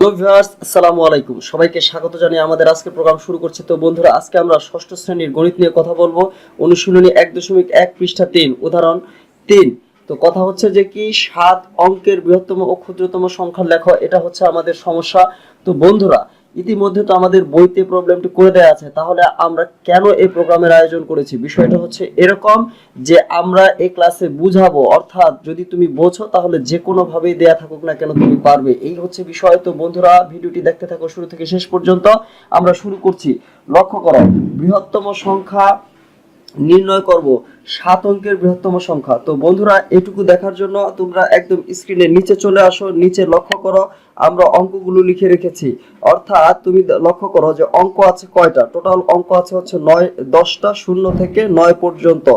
Hello viewers, আসসালামু আলাইকুম। সবাইকে স্বাগত জানিয়ে আমাদের আজকের প্রোগ্রাম শুরু করছি। তো বন্ধুরা, আজকে আমরা ষষ্ঠ শ্রেণীর গণিত নিয়ে কথা বলবো। অনুশীলনী 1.1 পৃষ্ঠা 3 উদাহরণ 3। তো কথা হচ্ছে যে কি 7 অঙ্কের বৃহত্তম ও ক্ষুদ্রতম সংখ্যা লেখো, এটা হচ্ছে আমাদের সমস্যা। তো বন্ধুরা, ইতিমধ্যে তো আমাদের বইতে প্রবলেমটি করে দেওয়া আছে, তাহলে আমরা কেন এই প্রোগ্রামের আয়োজন করেছি? বিষয়টা হচ্ছে এরকম যে আমরা এই ক্লাসে বুঝাবো, অর্থাৎ যদি তুমি বোঝো তাহলে যে কোনো ভাবেই দেয়া থাকুক না কেন তুমি পারবে, এই হচ্ছে বিষয়। তো বন্ধুরা, ভিডিওটি দেখতে থাকো শুরু থেকে শেষ পর্যন্ত। আমরা শুরু করছি। লক্ষ্য করো, বৃহত্তম সংখ্যা নির্ণয় করব 7 অঙ্কের বৃহত্তম সংখ্যা। তো বন্ধুরা, এটুকু দেখার জন্য তোমরা একদম স্ক্রিনের নিচে চলে আসো। নিচে লক্ষ্য করো, আমরা অঙ্কগুলো লিখে রেখেছি। অর্থাৎ তুমি লক্ষ্য করো যে অঙ্ক আছে কয়টা, টোটাল অঙ্ক আছে হচ্ছে 10টা, 0 থেকে 9 পর্যন্ত।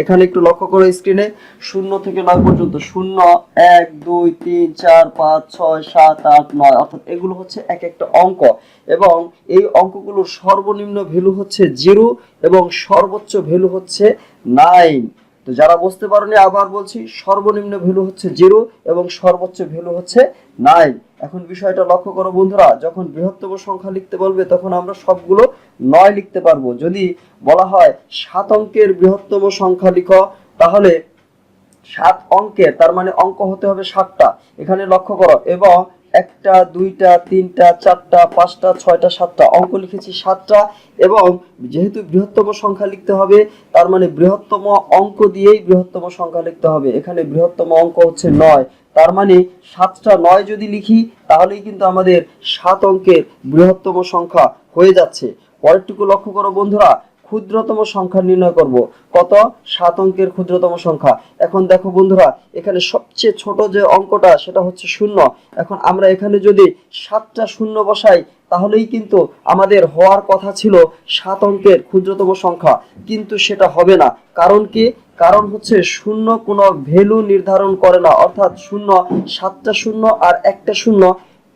এখানে একটু লক্ষ্য করো স্ক্রিনে, 0 থেকে 9 পর্যন্ত। 0, 1, 2, 3, 4, 5, 6, 7, 8, 9, অর্থাৎ এগুলো হচ্ছে এক একটা অঙ্ক। এবং এই অঙ্কগুলোর সর্বনিম্ন ভ্যালু হচ্ছে 0 এবং সর্বোচ্চ ভ্যালু হচ্ছে 9। তো যারা বুঝতে পারোনি আবার বলছি, সর্বনিম্ন ভ্যালু হচ্ছে 0 এবং সর্বোচ্চ ভ্যালু হচ্ছে 9। এখন বিষয়টা লক্ষ্য করো বন্ধুরা, যখন বৃহত্তম সংখ্যা লিখতে বলবে তখন আমরা সবগুলো 9 লিখতে পারবো। যদি বলা হয় 7 অঙ্কের বৃহত্তম সংখ্যা লিখো, তাহলে 7 অঙ্কের, তার মানে অঙ্ক হতে হবে 7টা। এখানে লক্ষ্য করো, এবং 1টা 2টা 3টা 4টা 5টা 6টা 7টা অঙ্ক লিখেছি 7টা। এবং যেহেতু বৃহত্তম সংখ্যা লিখতে হবে, তার মানে বৃহত্তম অঙ্ক দিয়েই বৃহত্তম সংখ্যা লিখতে হবে। এখানে বৃহত্তম অঙ্ক হচ্ছে 9, তার মানে 7টা 9 যদি লিখি তাহলেই কিন্তু আমাদের 7 অঙ্কের বৃহত্তম সংখ্যা হয়ে যাচ্ছে। পরেরটুকু লক্ষ্য করো বন্ধুরা, ক্ষুদ্রতম সংখ্যা নির্ণয় করব। কত? 7 অঙ্কের ক্ষুদ্রতম সংখ্যা। এখন দেখো বন্ধুরা, এখানে সবচেয়ে ছোট যে অঙ্কটা সেটা হচ্ছে 0। এখন আমরা এখানে যদি 7টা 0 বসাই তাহলেই কিন্তু আমাদের হওয়ার কথা ছিল 7 অঙ্কের ক্ষুদ্রতম সংখ্যা, কিন্তু সেটা হবে না। কারণ কি? কারণ হচ্ছে 0 কোনো ভ্যালু নির্ধারণ করে না, অর্থাৎ 0, 7টা 0 আর একটা 0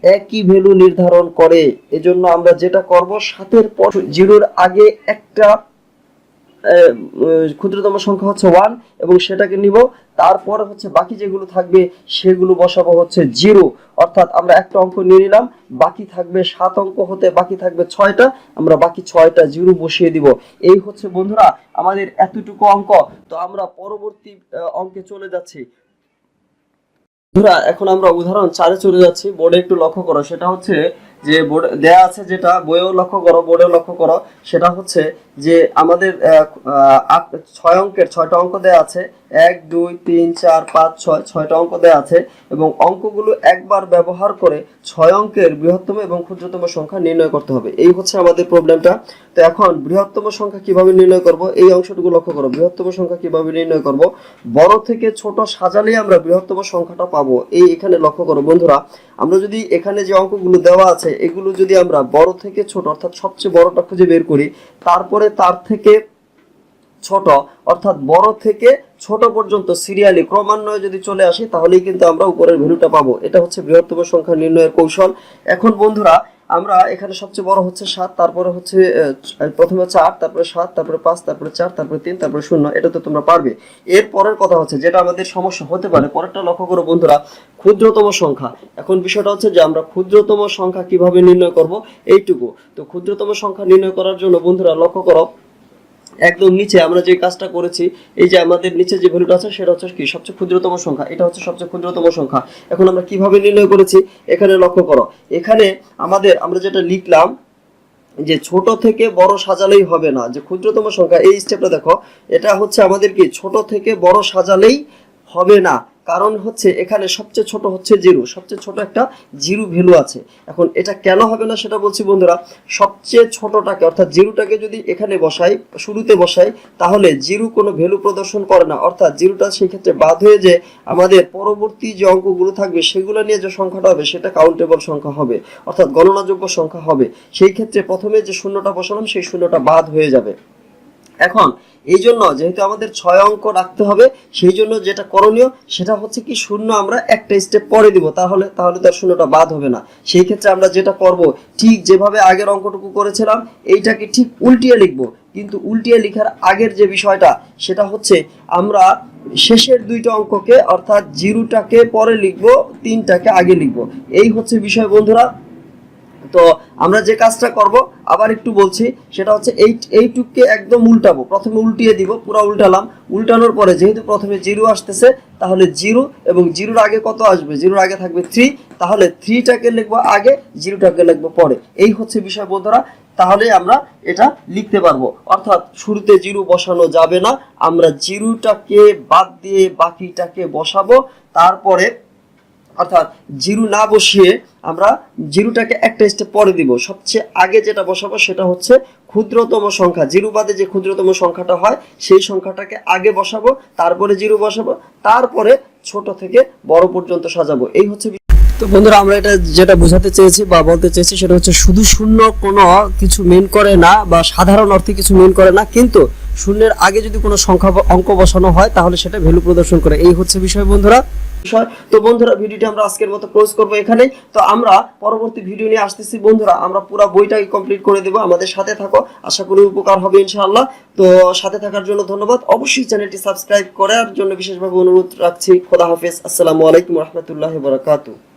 একই ভ্যালু নির্ধারণ করে। এজন্য আমরা যেটা করব, 7-এর পর 0-এর আগে একটা ক্ষুদ্রতম সংখ্যা হচ্ছে 1 এবং সেটাকে নিব। তারপরে হচ্ছে বাকি যেগুলো থাকবে সেগুলো বসাবো হচ্ছে 0। অর্থাৎ আমরা একটা অঙ্ক নিয়ে নিলাম, বাকি থাকবে 7 অঙ্ক হতে বাকি থাকবে 6টা, আমরা বাকি 6টা 0 বসিয়ে দিব। এই হচ্ছে বন্ধুরা আমাদের এতটুকু অঙ্ক। তো আমরা পরবর্তী অঙ্কে চলে যাচ্ছি। বন্ধুরা, এখন আমরা উদাহরণ 4-এ চলে যাচ্ছি। বোর্ডে একটু লক্ষ্য করো, সেটা হচ্ছে যে বোর্ড দেয়া আছে, যেটা বইয়েও লক্ষ্য করো, বোর্ডেও লক্ষ্য করো। সেটা হচ্ছে যে আমাদের 6 অঙ্কের 6টা অঙ্ক দেয়া আছে। 1, 2, 3, 4, 5, 6, 6টা অঙ্ক দেয়া আছে এবং অঙ্কগুলো একবার ব্যবহার করে 6 অঙ্কের বৃহত্তম এবং ক্ষুদ্রতম সংখ্যা নির্ণয় করতে হবে। এই হচ্ছে আমাদের প্রবলেমটা। তো এখন বৃহত্তম সংখ্যা কিভাবে নির্ণয় করব, এই অংশটুকু লক্ষ্য করো। বৃহত্তম সংখ্যা কিভাবে নির্ণয় করব, বড় থেকে ছোট সাজালেই আমরা বৃহত্তম সংখ্যাটা পাবো। এই এখানে লক্ষ্য করো বন্ধুরা, আমরা যদি এখানে যে অঙ্কগুলো দেওয়া আছে এগুলো যদি আমরা বড় থেকে ছোট, অর্থাৎ সবচেয়ে বড়টা খুঁজে বের করি, তারপরে তার থেকে ছোট, অর্থাৎ বড় থেকে ছোট পর্যন্ত সিরিয়ালি ক্রমান্বয়ে যদি চলে আসি তাহলেই কিন্তু আমরা উপরের ভ্যালুটা পাবো। এটা হচ্ছে বৃহত্তম সংখ্যা নির্ণয়ের কৌশল। এখন বন্ধুরা, আমরা এখানে সবচেয়ে বড় হচ্ছে 7, তারপরে হচ্ছে প্রথমে হচ্ছে 8, তারপরে 7, তারপরে 5, তারপরে 4, তারপরে 3, তারপরে 0। এটা তো তোমরা পারবে। এর পরের কথা হচ্ছে যেটা আমাদের সমস্যা হতে পারে, পরেরটা লক্ষ্য করো বন্ধুরা, ক্ষুদ্রতম সংখ্যা। এখন বিষয়টা হচ্ছে যে আমরা ক্ষুদ্রতম সংখ্যা কিভাবে নির্ণয় করব, এইটুকু। তো ক্ষুদ্রতম সংখ্যা নির্ণয় করার জন্য বন্ধুরা লক্ষ্য করো, একদম নিচে আমরা যে কাজটা করেছি, এই যে আমাদের নিচে যে ভ্যালুটা আছে সেটা হচ্ছে কি সবচেয়ে ক্ষুদ্রতম সংখ্যা, এটা হচ্ছে সবচেয়ে ক্ষুদ্রতম সংখ্যা। এখন আমরা কিভাবে নির্ণয় করেছি, এখানে লক্ষ্য করো। এখানে আমরা যেটা লিখলাম যে ছোট থেকে বড় সাজালেই হবে না, যে ক্ষুদ্রতম সংখ্যা, এই স্টেপটা দেখো, এটা হচ্ছে আমাদের কি ছোট থেকে বড় সাজালেই হবে না। কারণ হচ্ছে এখানে সবচেয়ে ছোট হচ্ছে 0, সবচেয়ে ছোট একটা 0 ভ্যালু আছে। এখন এটা কেন হবে না সেটা বলছি বন্ধুরা, সবচেয়ে ছোটটাকে অর্থাৎ 0টাকে যদি এখানে বসাই, শুরুতে বসাই, তাহলে 0 কোনো ভ্যালু প্রদর্শন করে না, অর্থাৎ 0টা সেই ক্ষেত্রে বাদ হয়ে যে আমাদের পরবর্তী যে অঙ্কগুলো থাকবে সেগুলো নিয়ে যে সংখ্যাটা হবে সেটা কাউন্টেবল সংখ্যা হবে, অর্থাৎ গণনাযোগ্য সংখ্যা হবে। সেই ক্ষেত্রে প্রথমে যে শূন্যটা বসালাম সেই শূন্যটা বাদ হয়ে যাবে। এখন এই জন্য যেহেতু আমাদের 6 অঙ্ক রাখতে হবে, সেই জন্য যেটা করণীয় সেটা হচ্ছে কি 0 আমরা একটা স্টেপ পরে দিব, তাহলে তার শূন্যটা বাদ হবে না। সেই ক্ষেত্রে আমরা যেটা করব, ঠিক যেভাবে আগের অঙ্কটুকু করেছিলাম এইটাকে ঠিক উল্টিয়ে লিখব। কিন্তু উল্টিয়ে লেখার আগের যে বিষয়টা সেটা হচ্ছে আমরা শেষের 2টা অঙ্ককে, অর্থাৎ 0টাকে পরে লিখব, 3টাকে আগে লিখব। এই হচ্ছে বিষয় বন্ধুরা। তো আমরা যে কাজটা করব আবার একটু বলছি, সেটা হচ্ছে এইটুককে একদম উল্টাবো। প্রথমে উল্টিয়ে দিব, পুরো উল্টালাম। উল্টানোর পরে যেহেতু প্রথমে 0 আসতেছে, তাহলে 0 এবং 0-র আগে কত আসবে? 0-র আগে থাকবে 3, তাহলে 3টাকে লিখবো আগে, 0টাকে লিখবো পরে। এই হচ্ছে বিষয় বন্ধুরা। তাহলে আমরা এটা লিখতে পারবো। অর্থাৎ শুরুতে 0 বসানো যাবে না, আমরা 0টাকে বাদ দিয়ে বাকিটাকে বসাবো। তারপরে অর্থাৎ 0 না বসিয়ে আমরা 0টাকে একটা স্টেপ পরে দিব। সবচেয়ে আগে যেটা বসাবো সেটা হচ্ছে ক্ষুদ্রতম সংখ্যা। 0 বাদে যে ক্ষুদ্রতম সংখ্যাটা হয় সেই সংখ্যাটাকে আগে বসাবো, তারপরে 0 বসাবো, তারপরে ছোট থেকে বড় পর্যন্ত সাজাবো। এই হচ্ছে। তো বন্ধুরা, আমরা এটা যেটা বোঝাতে চেয়েছি বা বলতে চেয়েছি সেটা হচ্ছে শুধু শূন্য কোনো কিছু মিন করে না, বা সাধারণ অর্থে কিছু মিন করে না, কিন্তু শূন্যের আগে যদি কোনো সংখ্যা অঙ্ক বসানো হয় তাহলে সেটা ভ্যালু প্রদর্শন করে। এই হচ্ছে বিষয় বন্ধুরা। তো বন্ধুরা, ভিডিওটি আমরা আজকের মতো ক্লোজ করবো এখানে। তো আমরা পরবর্তী ভিডিও নিয়ে আসতেছি বন্ধুরা। আমরা পুরো বইটাই কমপ্লিট করে দেবো। আমাদের সাথে থাকো, আশা করি উপকার হবে ইনশাআল্লাহ। তো সাথে থাকার জন্য ধন্যবাদ। অবশ্যই চ্যানেলটি সাবস্ক্রাইব করার জন্য বিশেষভাবে অনুরোধ রাখছি। খোদা হাফেজ। আসসালামু আলাইকুম রহমতুল্লাহি ওয়া বারাকাতুহু।